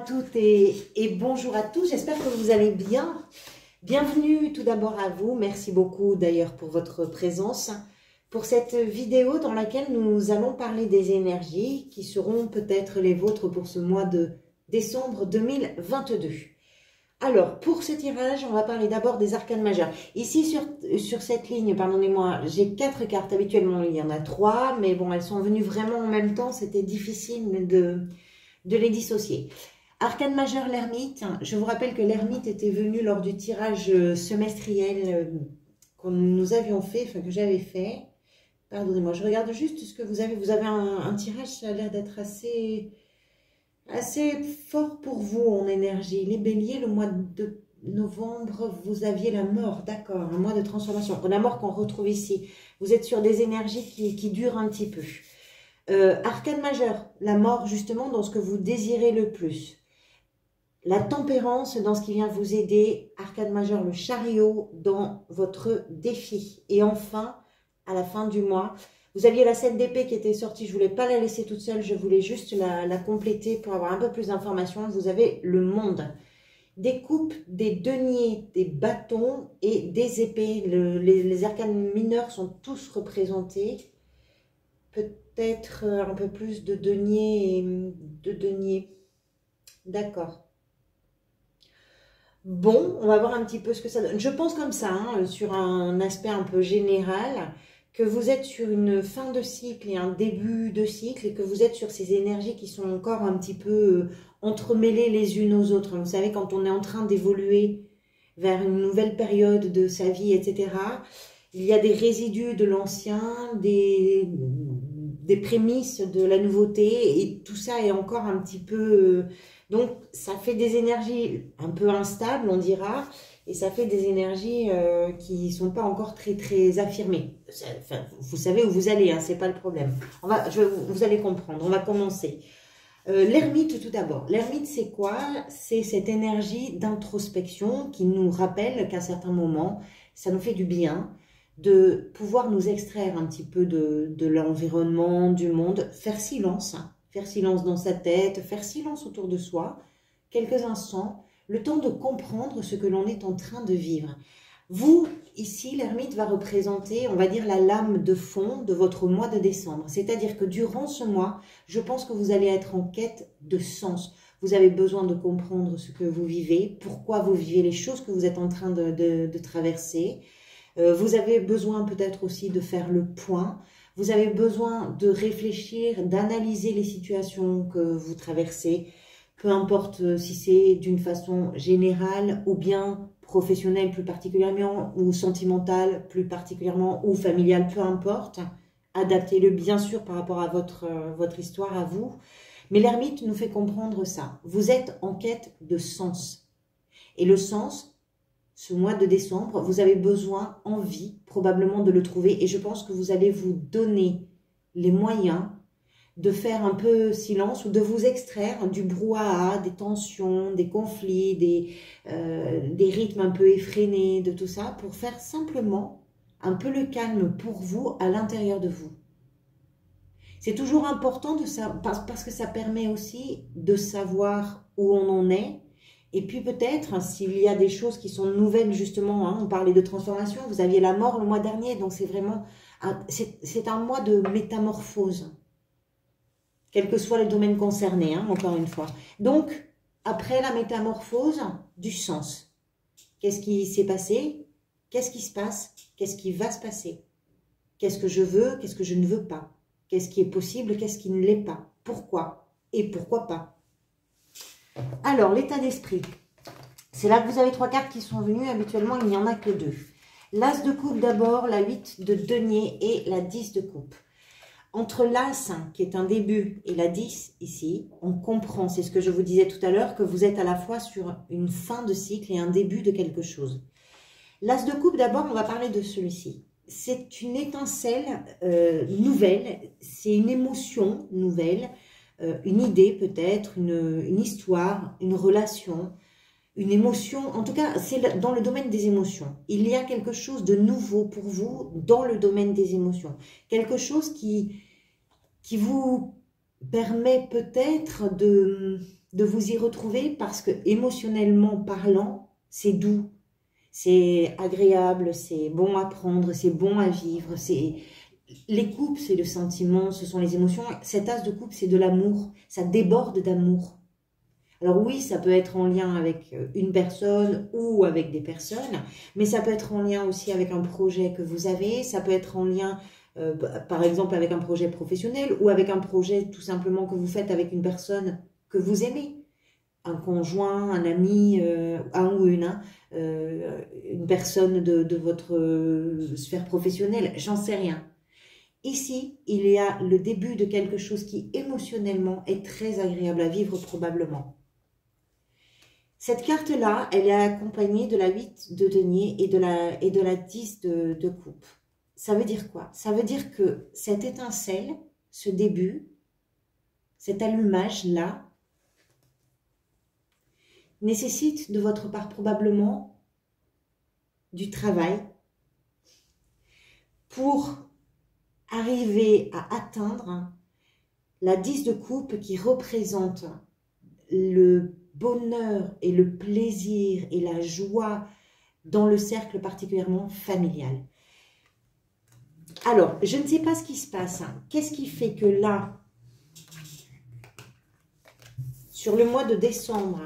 toutes et bonjour à tous, j'espère que vous allez bien. Bienvenue tout d'abord à vous, merci beaucoup d'ailleurs pour votre présence. Pour cette vidéo dans laquelle nous allons parler des énergies qui seront peut-être les vôtres pour ce mois de décembre 2022. Alors, pour ce tirage, on va parler d'abord des arcanes majeures. Ici, sur cette ligne, pardonnez-moi, j'ai 4 cartes. Habituellement, il y en a 3, mais bon, elles sont venues vraiment en même temps. C'était difficile de les dissocier. Arcane majeure, l'ermite. Je vous rappelle que l'ermite était venu lors du tirage semestriel que nous avions fait, enfin que j'avais fait. Pardonnez-moi, je regarde juste ce que vous avez. Vous avez un tirage, ça a l'air d'être assez fort pour vous en énergie. Les béliers, le mois de novembre, vous aviez la mort, d'accord, un mois de transformation. La mort qu'on retrouve ici. Vous êtes sur des énergies qui durent un petit peu. Arcane majeur, la mort justement dans ce que vous désirez le plus. La tempérance dans ce qui vient vous aider. Arcane majeur, le chariot dans votre défi. Et enfin, à la fin du mois, vous aviez la 7 d'épée qui était sortie. Je ne voulais pas la laisser toute seule, je voulais juste la compléter pour avoir un peu plus d'informations. Vous avez le monde. Des coupes, des deniers, des bâtons et des épées. Les arcanes mineurs sont tous représentés. Peut-être un peu plus de deniers. D'accord. Bon, on va voir un petit peu ce que ça donne. Je pense comme ça, hein, sur un aspect un peu général, que vous êtes sur une fin de cycle et un début de cycle et que vous êtes sur ces énergies qui sont encore un petit peu entremêlées les unes aux autres. Vous savez, quand on est en train d'évoluer vers une nouvelle période de sa vie, etc., il y a des résidus de l'ancien, des prémices de la nouveauté et tout ça est encore un petit peu... donc, ça fait des énergies un peu instables, on dira, et ça fait des énergies qui ne sont pas encore très affirmées. Enfin, vous savez où vous allez, hein, c'est pas le problème. Vous allez comprendre, on va commencer. L'ermite tout d'abord. L'ermite, c'est quoi? C'est cette énergie d'introspection qui nous rappelle qu'à certains moments, ça nous fait du bien de pouvoir nous extraire un petit peu de l'environnement, du monde, faire silence dans sa tête, faire silence autour de soi, quelques instants, le temps de comprendre ce que l'on est en train de vivre. Vous, ici, l'ermite va représenter, on va dire, la lame de fond de votre mois de décembre. C'est-à-dire que durant ce mois, je pense que vous allez être en quête de sens. Vous avez besoin de comprendre ce que vous vivez, pourquoi vous vivez les choses que vous êtes en train de traverser. Vous avez besoin peut-être aussi de faire le point. Vous avez besoin de réfléchir, d'analyser les situations que vous traversez, peu importe si c'est d'une façon générale ou bien professionnelle plus particulièrement, ou sentimentale plus particulièrement, ou familiale, peu importe. Adaptez-le bien sûr par rapport à votre histoire, à vous. Mais l'ermite nous fait comprendre ça. Vous êtes en quête de sens. Et le sens, ce mois de décembre, vous avez besoin, envie, probablement de le trouver. Et je pense que vous allez vous donner les moyens de faire un peu silence ou de vous extraire du brouhaha, des tensions, des conflits, des rythmes un peu effrénés, de tout ça, pour faire simplement un peu le calme pour vous à l'intérieur de vous. C'est toujours important de ça, parce que ça permet aussi de savoir où on en est. Et puis peut-être, s'il y a des choses qui sont nouvelles justement, hein, on parlait de transformation, vous aviez la mort le mois dernier, donc c'est vraiment, c'est un mois de métamorphose. Quel que soit le domaine concerné, hein, encore une fois. Donc, après la métamorphose, du sens. Qu'est-ce qui s'est passé? Qu'est-ce qui se passe? Qu'est-ce qui va se passer? Qu'est-ce que je veux? Qu'est-ce que je ne veux pas? Qu'est-ce qui est possible? Qu'est-ce qui ne l'est pas? Pourquoi? Et pourquoi pas? Alors, l'état d'esprit. C'est là que vous avez 3 cartes qui sont venues. Habituellement, il n'y en a que 2. L'As de coupe d'abord, la 8 de denier et la 10 de coupe. Entre l'As, qui est un début, et la 10, ici, on comprend, c'est ce que je vous disais tout à l'heure, que vous êtes à la fois sur une fin de cycle et un début de quelque chose. L'As de coupe, d'abord, on va parler de celui-ci. C'est une étincelle nouvelle, c'est une émotion nouvelle, une idée peut-être, une histoire, une relation, une émotion. En tout cas, c'est dans le domaine des émotions. Il y a quelque chose de nouveau pour vous dans le domaine des émotions. Quelque chose qui vous permet peut-être de vous y retrouver parce que émotionnellement parlant, c'est doux, c'est agréable, c'est bon à prendre, c'est bon à vivre. Les coupes, c'est le sentiment, ce sont les émotions. Cet as de coupe, c'est de l'amour, ça déborde d'amour. Alors oui, ça peut être en lien avec une personne ou avec des personnes, mais ça peut être en lien aussi avec un projet que vous avez, ça peut être en lien, par exemple, avec un projet professionnel ou avec un projet tout simplement que vous faites avec une personne que vous aimez. Un conjoint, un ami, un ou une personne de votre sphère professionnelle, j'en sais rien. Ici, il y a le début de quelque chose qui émotionnellement est très agréable à vivre probablement. Cette carte-là, elle est accompagnée de la 8 de denier et de la 10 de coupe. Ça veut dire quoi? Ça veut dire que cette étincelle, ce début, cet allumage-là, nécessite de votre part probablement du travail pour arriver à atteindre la 10 de coupe qui représente le bonheur et le plaisir et la joie dans le cercle particulièrement familial. Alors, je ne sais pas ce qui se passe. Qu'est-ce qui fait que là, sur le mois de décembre,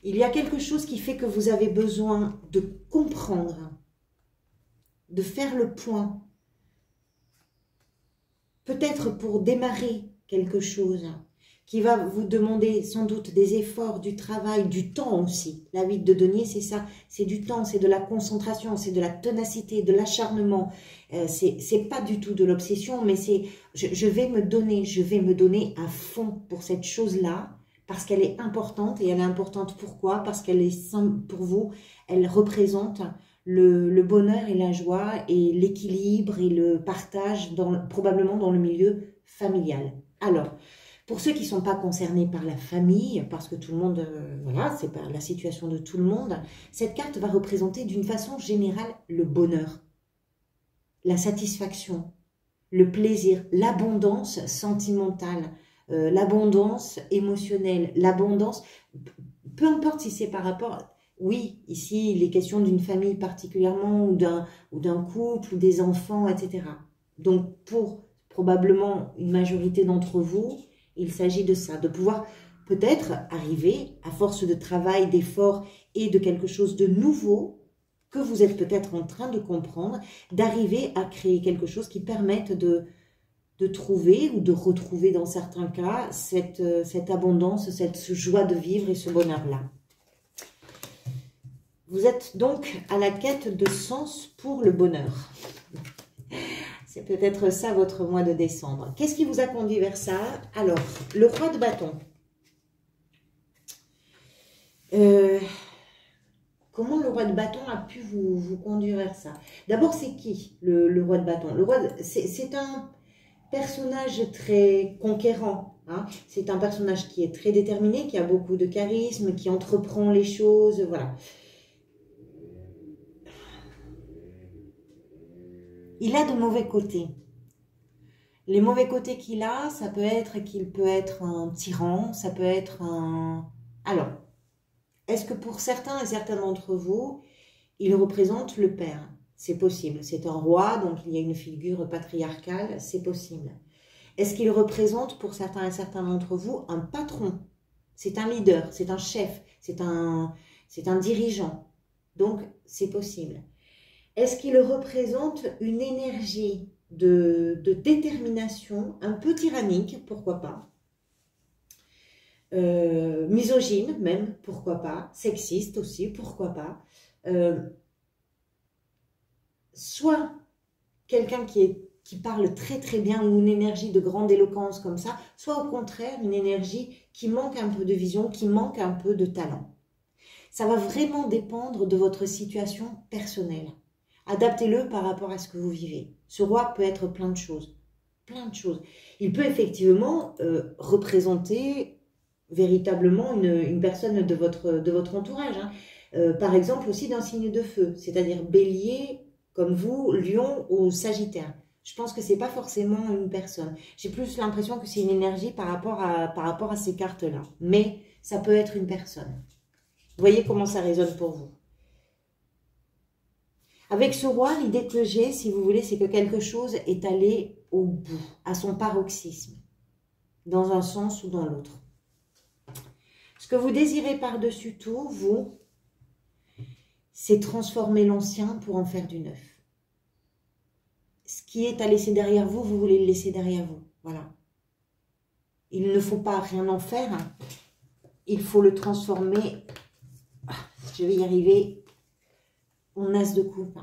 il y a quelque chose qui fait que vous avez besoin de comprendre, de faire le point, peut-être pour démarrer quelque chose qui va vous demander sans doute des efforts, du travail, du temps aussi. La 8 de denier, c'est ça, c'est du temps, c'est de la concentration, c'est de la ténacité, de l'acharnement. C'est pas du tout de l'obsession, mais c'est je vais me donner à fond pour cette chose-là, parce qu'elle est importante. Et elle est importante pourquoi? Parce qu'elle est simple pour vous, elle représente le bonheur et la joie et l'équilibre et le partage probablement dans le milieu familial. Alors, pour ceux qui ne sont pas concernés par la famille, parce que tout le monde, voilà, c'est pas la situation de tout le monde, cette carte va représenter d'une façon générale le bonheur, la satisfaction, le plaisir, l'abondance sentimentale, l'abondance émotionnelle, l'abondance, peu importe si c'est par rapport... Oui, ici, il est question d'une famille particulièrement, ou d'un couple, ou des enfants, etc. Donc, pour probablement une majorité d'entre vous, il s'agit de ça, de pouvoir peut-être arriver, à force de travail, d'effort et de quelque chose de nouveau, que vous êtes peut-être en train de comprendre, d'arriver à créer quelque chose qui permette de trouver ou de retrouver dans certains cas cette abondance, cette joie de vivre et ce bonheur-là. Vous êtes donc à la quête de sens pour le bonheur. C'est peut-être ça votre mois de décembre. Qu'est-ce qui vous a conduit vers ça? Alors, le roi de bâton. Comment le roi de bâton a pu vous conduire vers ça? D'abord, c'est qui le roi de bâton? C'est un personnage très conquérant. Hein. C'est un personnage qui est très déterminé, qui a beaucoup de charisme, qui entreprend les choses, voilà. Il a de mauvais côtés. Les mauvais côtés qu'il a, ça peut être qu'il peut être un tyran, ça peut être un... Alors, est-ce que pour certains et certaines d'entre vous, il représente le père? C'est possible. C'est un roi, donc il y a une figure patriarcale, c'est possible. Est-ce qu'il représente pour certains et certains d'entre vous un patron? C'est un leader, c'est un chef, c'est un dirigeant. Donc, c'est possible. Est-ce qu'il représente une énergie de détermination, un peu tyrannique, pourquoi pas, misogyne même, pourquoi pas, sexiste aussi, pourquoi pas, soit quelqu'un qui parle très très bien ou une énergie de grande éloquence comme ça, soit au contraire une énergie qui manque un peu de vision, qui manque un peu de talent. Ça va vraiment dépendre de votre situation personnelle. Adaptez-le par rapport à ce que vous vivez. Ce roi peut être plein de choses. Plein de choses. Il peut effectivement représenter véritablement une personne de votre entourage. Hein. Par exemple aussi d'un signe de feu, c'est-à-dire bélier comme vous, lion ou sagittaire. Je pense que c'est pas forcément une personne. J'ai plus l'impression que c'est une énergie par rapport à ces cartes-là. Mais ça peut être une personne. Vous voyez comment ça résonne pour vous. Avec ce roi, l'idée que j'ai, si vous voulez, c'est que quelque chose est allé au bout, à son paroxysme, dans un sens ou dans l'autre. Ce que vous désirez par-dessus tout, vous, c'est transformer l'ancien pour en faire du neuf. Ce qui est à laisser derrière vous, vous voulez le laisser derrière vous. Voilà. Il ne faut pas rien en faire. Il faut le transformer. Je vais y arriver. En as de coupe.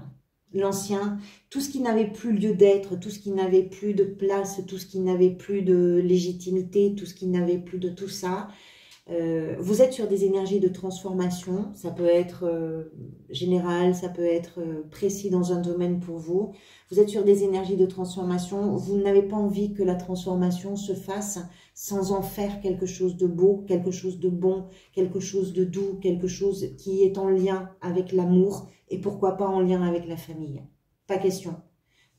L'ancien, tout ce qui n'avait plus lieu d'être, tout ce qui n'avait plus de place, tout ce qui n'avait plus de légitimité, tout ce qui n'avait plus de tout ça. Vous êtes sur des énergies de transformation, ça peut être général, ça peut être précis dans un domaine pour vous. Vous êtes sur des énergies de transformation, vous n'avez pas envie que la transformation se fasse sans en faire quelque chose de beau, quelque chose de bon, quelque chose de doux, quelque chose qui est en lien avec l'amour et pourquoi pas en lien avec la famille. Pas question.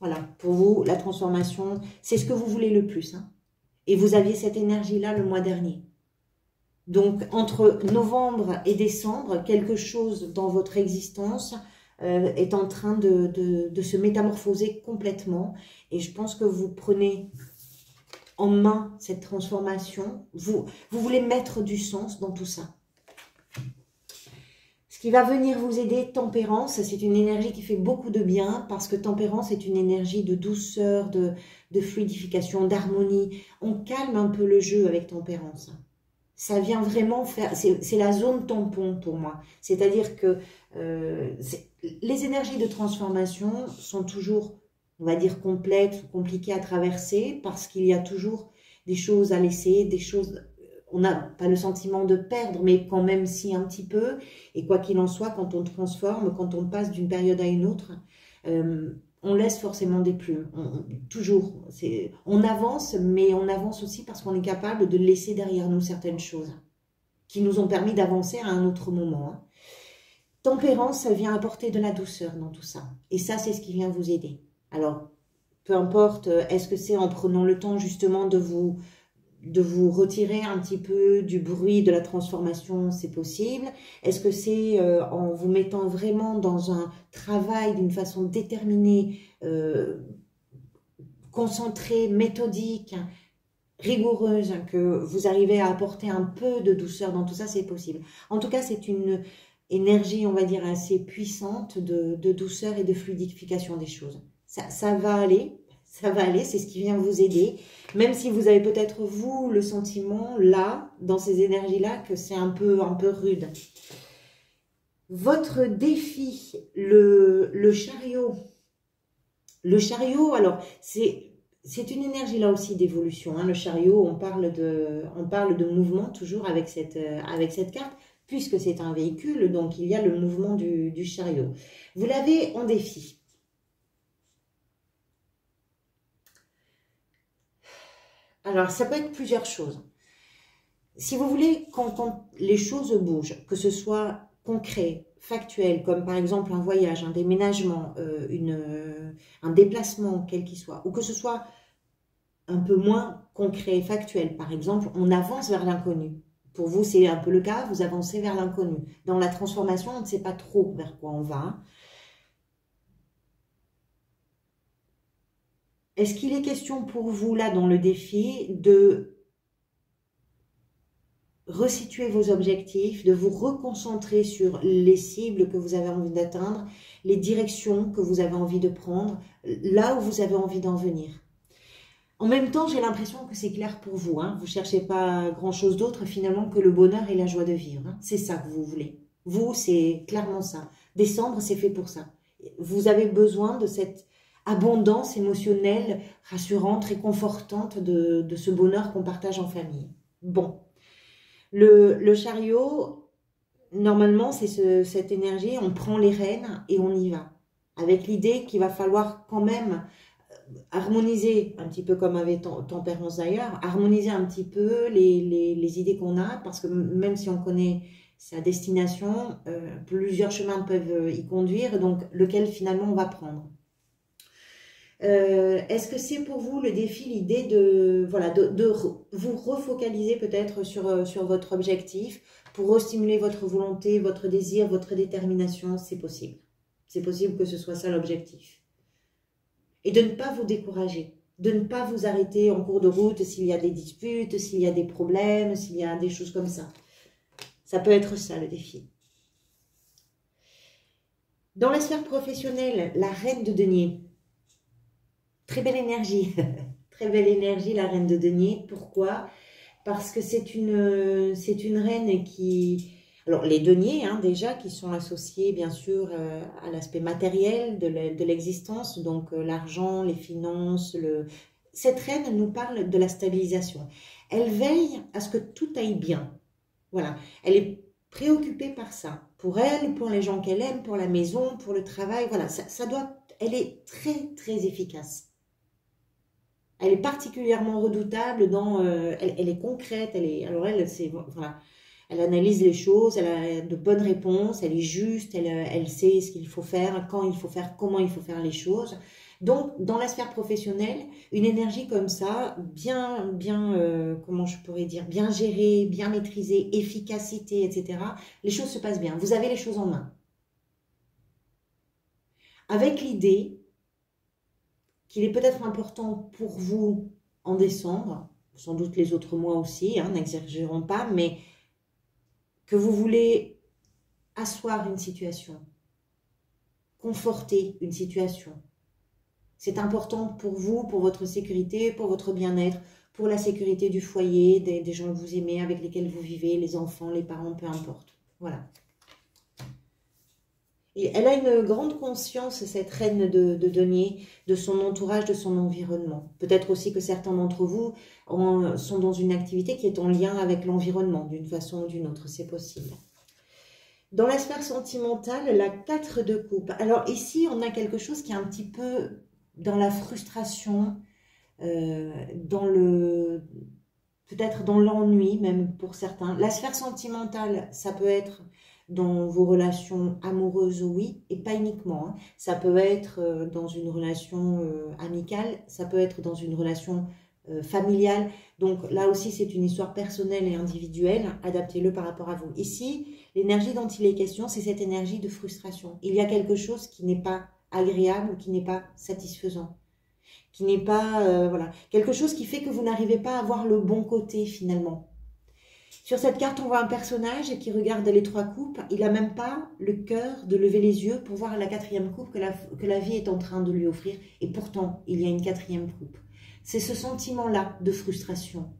Voilà, pour vous, la transformation, c'est ce que vous voulez le plus. Hein. Et vous aviez cette énergie-là le mois dernier. Donc, entre novembre et décembre, quelque chose dans votre existence est en train de se métamorphoser complètement. Et je pense que vous prenez en main cette transformation. Vous voulez mettre du sens dans tout ça. Ce qui va venir vous aider, tempérance, c'est une énergie qui fait beaucoup de bien parce que tempérance est une énergie de douceur, de fluidification, d'harmonie. On calme un peu le jeu avec tempérance. Ça vient vraiment faire, c'est la zone tampon pour moi. C'est-à-dire que les énergies de transformation sont toujours, on va dire, complexes ou compliquées à traverser parce qu'il y a toujours des choses à laisser, des choses, on n'a pas le sentiment de perdre, mais quand même si un petit peu. Et quoi qu'il en soit, quand on transforme, quand on passe d'une période à une autre, on laisse forcément des plumes, toujours. On avance, mais on avance aussi parce qu'on est capable de laisser derrière nous certaines choses qui nous ont permis d'avancer à un autre moment. Hein. Tempérance, ça vient apporter de la douceur dans tout ça. Et ça, c'est ce qui vient vous aider. Alors, peu importe, est-ce que c'est en prenant le temps justement de vous retirer un petit peu du bruit de la transformation, c'est possible. Est-ce que c'est en vous mettant vraiment dans un travail d'une façon déterminée, concentrée, méthodique, rigoureuse, que vous arrivez à apporter un peu de douceur dans tout ça, c'est possible. En tout cas, c'est une énergie, on va dire, assez puissante de douceur et de fluidification des choses. Ça va aller. Ça va aller, c'est ce qui vient vous aider. Même si vous avez peut-être, vous, le sentiment, là, dans ces énergies-là, que c'est un peu rude. Votre défi, le chariot. Le chariot, alors, c'est une énergie là aussi d'évolution. Hein. Le chariot, on parle de mouvement toujours avec cette carte, puisque c'est un véhicule, donc il y a le mouvement du chariot. Vous l'avez en défi. Alors, ça peut être plusieurs choses. Si vous voulez, quand les choses bougent, que ce soit concret, factuel, comme par exemple un voyage, un déménagement, un déplacement, quel qu'il soit, ou que ce soit un peu moins concret, factuel, par exemple, on avance vers l'inconnu. Pour vous, c'est un peu le cas, vous avancez vers l'inconnu. Dans la transformation, on ne sait pas trop vers quoi on va. Est-ce qu'il est question pour vous, là, dans le défi, de resituer vos objectifs, de vous reconcentrer sur les cibles que vous avez envie d'atteindre, les directions que vous avez envie de prendre, là où vous avez envie d'en venir? En même temps, j'ai l'impression que c'est clair pour vous. Hein. Vous ne cherchez pas grand-chose d'autre, finalement, que le bonheur et la joie de vivre. Hein. C'est ça que vous voulez. Vous, c'est clairement ça. Décembre, c'est fait pour ça. Vous avez besoin de cette abondance émotionnelle, rassurante, réconfortante de ce bonheur qu'on partage en famille. Bon, le chariot, normalement, c'est cette énergie, on prend les rênes et on y va. Avec l'idée qu'il va falloir quand même harmoniser, un petit peu comme avec Tempérance d'ailleurs, harmoniser un petit peu les idées qu'on a, parce que même si on connaît sa destination, plusieurs chemins peuvent y conduire, donc lequel finalement on va prendre. Est-ce que c'est pour vous le défi, l'idée de, voilà, vous refocaliser peut-être sur votre objectif pour restimuler votre volonté, votre désir, votre détermination? C'est possible. C'est possible que ce soit ça l'objectif. Et de ne pas vous décourager, de ne pas vous arrêter en cours de route s'il y a des disputes, s'il y a des problèmes, s'il y a des choses comme ça. Ça peut être ça le défi. Dans la sphère professionnelle, la reine de denier. Très belle énergie. Très belle énergie, la reine de denier. Pourquoi? Parce que c'est une reine qui... Alors, les deniers, hein, déjà, qui sont associés, bien sûr, à l'aspect matériel de l'existence, donc l'argent, les finances. Cette reine nous parle de la stabilisation. Elle veille à ce que tout aille bien. Voilà. Elle est préoccupée par ça. Pour elle, pour les gens qu'elle aime, pour la maison, pour le travail. Voilà, elle est très, très efficace. Elle est particulièrement redoutable elle est concrète, alors elle, voilà, elle analyse les choses, elle a de bonnes réponses, elle est juste, elle sait ce qu'il faut faire, quand il faut faire, comment il faut faire les choses. Donc, dans la sphère professionnelle, une énergie comme ça, comment je pourrais dire, bien gérée, bien maîtrisée, efficacité, etc., les choses se passent bien. Vous avez les choses en main. Avec l'idée qu'il est peut-être important pour vous en décembre, sans doute les autres mois aussi, hein, n'exagérons pas, mais que vous voulez asseoir une situation, conforter une situation. C'est important pour vous, pour votre sécurité, pour votre bien-être, pour la sécurité du foyer, des gens que vous aimez, avec lesquels vous vivez, les enfants, les parents, peu importe. Voilà. Et elle a une grande conscience, cette reine de denier, de son entourage, de son environnement. Peut-être aussi que certains d'entre vous sont dans une activité qui est en lien avec l'environnement, d'une façon ou d'une autre, c'est possible. Dans la sphère sentimentale, la 4 de coupe. Alors ici, on a quelque chose qui est un petit peu dans la frustration, peut-être dans l'ennui, même pour certains. La sphère sentimentale, ça peut être dans vos relations amoureuses, oui, et pas uniquement. Hein. Ça peut être dans une relation amicale, ça peut être dans une relation familiale. Donc là aussi, c'est une histoire personnelle et individuelle. Adaptez-le par rapport à vous. Ici, l'énergie dont il est question, c'est cette énergie de frustration. Il y a quelque chose qui n'est pas agréable, qui n'est pas satisfaisant, qui n'est pas... voilà, quelque chose qui fait que vous n'arrivez pas à voir le bon côté finalement. Sur cette carte, on voit un personnage qui regarde les 3 coupes. Il n'a même pas le cœur de lever les yeux pour voir la 4e coupe que la vie est en train de lui offrir. Et pourtant, il y a une 4e coupe. C'est ce sentiment-là de frustration.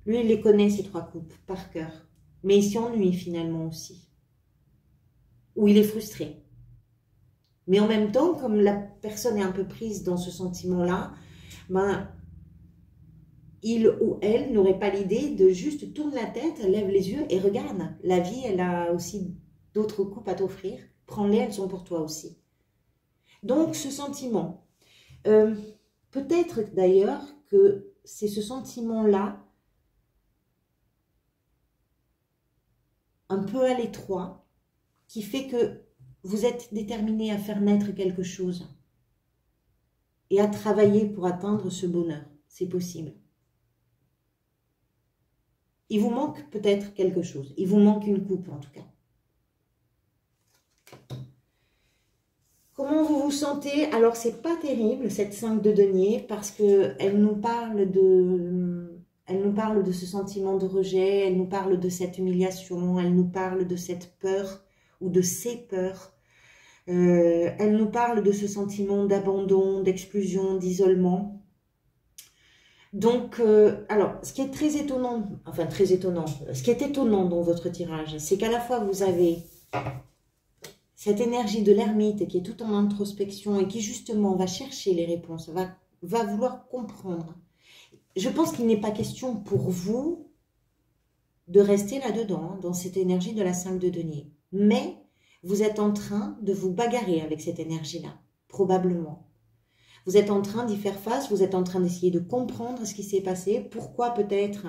Lui, il les connaît, ces 3 coupes, par cœur. Mais il s'ennuie finalement aussi. Ou il est frustré. Mais en même temps, comme la personne est un peu prise dans ce sentiment-là, ben, il ou elle n'aurait pas l'idée de juste tourner la tête, lève les yeux et regarde. La vie, elle a aussi d'autres coupes à t'offrir. Prends-les, elles sont pour toi aussi. Donc, ce sentiment. Peut-être d'ailleurs que c'est ce sentiment-là, un peu à l'étroit, qui fait que vous êtes déterminé à faire naître quelque chose et à travailler pour atteindre ce bonheur. C'est possible. Il vous manque peut-être quelque chose. Il vous manque une coupe en tout cas. Comment vous vous sentez? Alors, c'est pas terrible, cette 5 de denier, parce qu'elle nous parle de ce sentiment de rejet, elle nous parle de cette humiliation, elle nous parle de cette peur ou de ces peurs. Elle nous parle de ce sentiment d'abandon, d'exclusion, d'isolement. Donc, alors, ce qui est très étonnant, enfin très étonnant, ce qui est étonnant dans votre tirage, c'est qu'à la fois vous avez cette énergie de l'ermite qui est tout en introspection et qui justement va chercher les réponses, va vouloir comprendre. Je pense qu'il n'est pas question pour vous de rester là-dedans, hein, dans cette énergie de la 5 de denier. Mais vous êtes en train de vous bagarrer avec cette énergie-là, probablement. Vous êtes en train d'y faire face, vous êtes en train d'essayer de comprendre ce qui s'est passé, pourquoi peut-être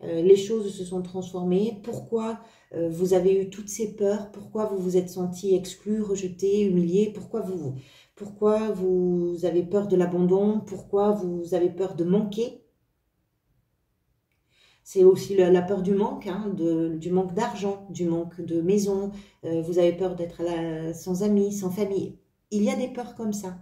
les choses se sont transformées, pourquoi vous avez eu toutes ces peurs, pourquoi vous vous êtes senti exclu, rejeté, humilié, pourquoi Pourquoi vous avez peur de l'abandon? Pourquoi vous avez peur de manquer? C'est aussi la peur du manque, hein, du manque d'argent, du manque de maison. Vous avez peur d'être sans amis, sans famille. Il y a des peurs comme ça.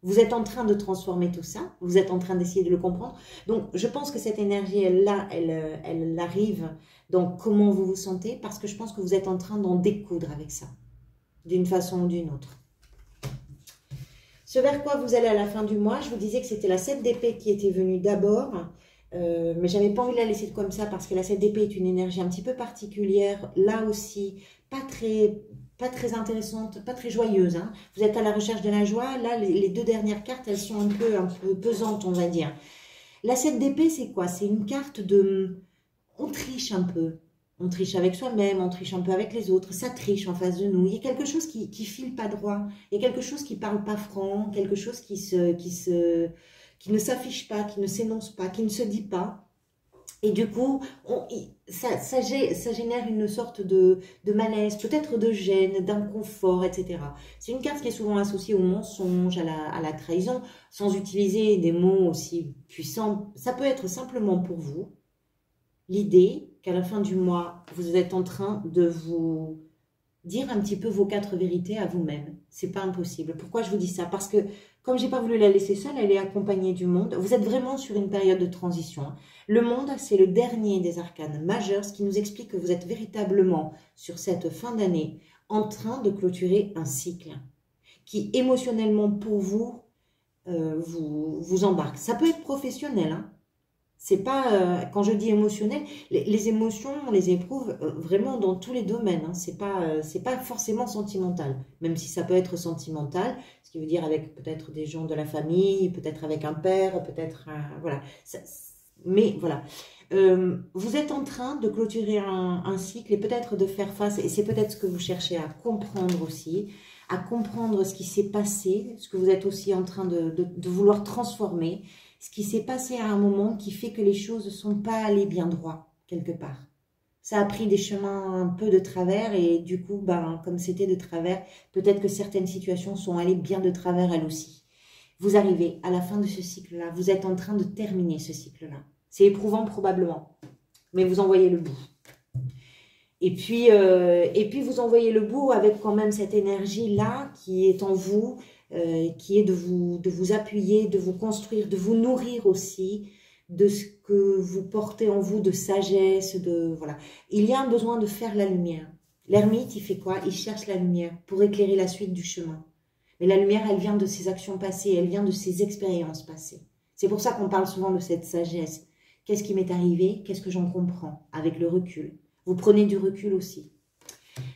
Vous êtes en train de transformer tout ça. Vous êtes en train d'essayer de le comprendre. Donc, je pense que cette énergie, elle arrive dans comment vous vous sentez. Parce que je pense que vous êtes en train d'en découdre avec ça. D'une façon ou d'une autre. Ce vers quoi vous allez à la fin du mois, je vous disais que c'était la 7 d'épée qui était venue d'abord. Mais j'avais pas envie de la laisser comme ça parce que la 7 d'épée est une énergie un petit peu particulière. Là aussi, pas très intéressante, pas très joyeuse. Hein. Vous êtes à la recherche de la joie. Là, les deux dernières cartes, elles sont un peu pesantes, on va dire. La 7 d'épée, c'est quoi? C'est une carte de... On triche un peu. On triche avec soi-même, on triche un peu avec les autres. Ça triche en face de nous. Il y a quelque chose qui file pas droit. Il y a quelque chose qui parle pas franc. Quelque chose qui ne s'affiche pas, qui ne s'énonce pas, qui ne se dit pas. Et du coup, ça génère une sorte de malaise, peut-être de gêne, d'inconfort, etc. C'est une carte qui est souvent associée au mensonge, à la trahison, sans utiliser des mots aussi puissants. Ça peut être simplement pour vous l'idée qu'à la fin du mois, vous êtes en train de vous dire un petit peu vos 4 vérités à vous-même. C'est pas impossible. Pourquoi je vous dis ça? Parce que comme j'ai pas voulu la laisser seule, elle est accompagnée du monde. Vous êtes vraiment sur une période de transition. Le monde, c'est le dernier des arcanes majeurs, ce qui nous explique que vous êtes véritablement sur cette fin d'année en train de clôturer un cycle qui émotionnellement pour vous vous embarque. Ça peut être professionnel, hein. C'est pas, quand je dis émotionnel, les émotions, on les éprouve vraiment dans tous les domaines. Hein. C'est pas forcément sentimental, même si ça peut être sentimental, ce qui veut dire avec peut-être des gens de la famille, peut-être avec un père, peut-être, voilà. Mais voilà, vous êtes en train de clôturer un cycle et peut-être de faire face, et c'est peut-être ce que vous cherchez à comprendre aussi, à comprendre ce qui s'est passé, ce que vous êtes aussi en train de vouloir transformer, ce qui s'est passé à un moment qui fait que les choses ne sont pas allées bien droit, quelque part. Ça a pris des chemins un peu de travers et du coup, ben, comme c'était de travers, peut-être que certaines situations sont allées bien de travers elles aussi. Vous arrivez à la fin de ce cycle-là, vous êtes en train de terminer ce cycle-là. C'est éprouvant probablement, mais vous en voyez le bout. Et puis vous envoyez le bout avec quand même cette énergie-là qui est en vous, qui est de vous appuyer, de vous construire, de vous nourrir aussi de ce que vous portez en vous, de sagesse, voilà. Il y a un besoin de faire la lumière. L'ermite, il fait quoi? Il cherche la lumière pour éclairer la suite du chemin. Mais la lumière, elle vient de ses actions passées, elle vient de ses expériences passées. C'est pour ça qu'on parle souvent de cette sagesse. Qu'est-ce qui m'est arrivé? Qu'est-ce que j'en comprends? Avec le recul. Vous prenez du recul aussi.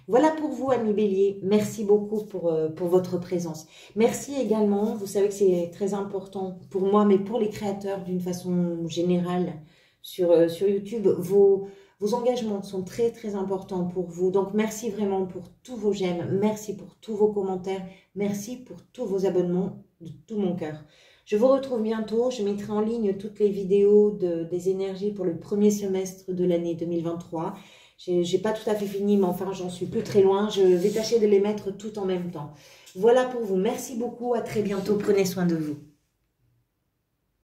Voilà pour vous, amis Bélier. Merci beaucoup pour votre présence. Merci également, vous savez que c'est très important pour moi, mais pour les créateurs d'une façon générale sur YouTube. Vos engagements sont très, très importants pour vous. Donc, merci vraiment pour tous vos j'aime. Merci pour tous vos commentaires. Merci pour tous vos abonnements de tout mon cœur. Je vous retrouve bientôt. Je mettrai en ligne toutes les vidéos des énergies pour le premier semestre de l'année 2023. J'ai pas tout à fait fini, mais enfin, j'en suis plus très loin. Je vais tâcher de les mettre tout en même temps. Voilà pour vous. Merci beaucoup. À très bientôt. Prenez soin de vous.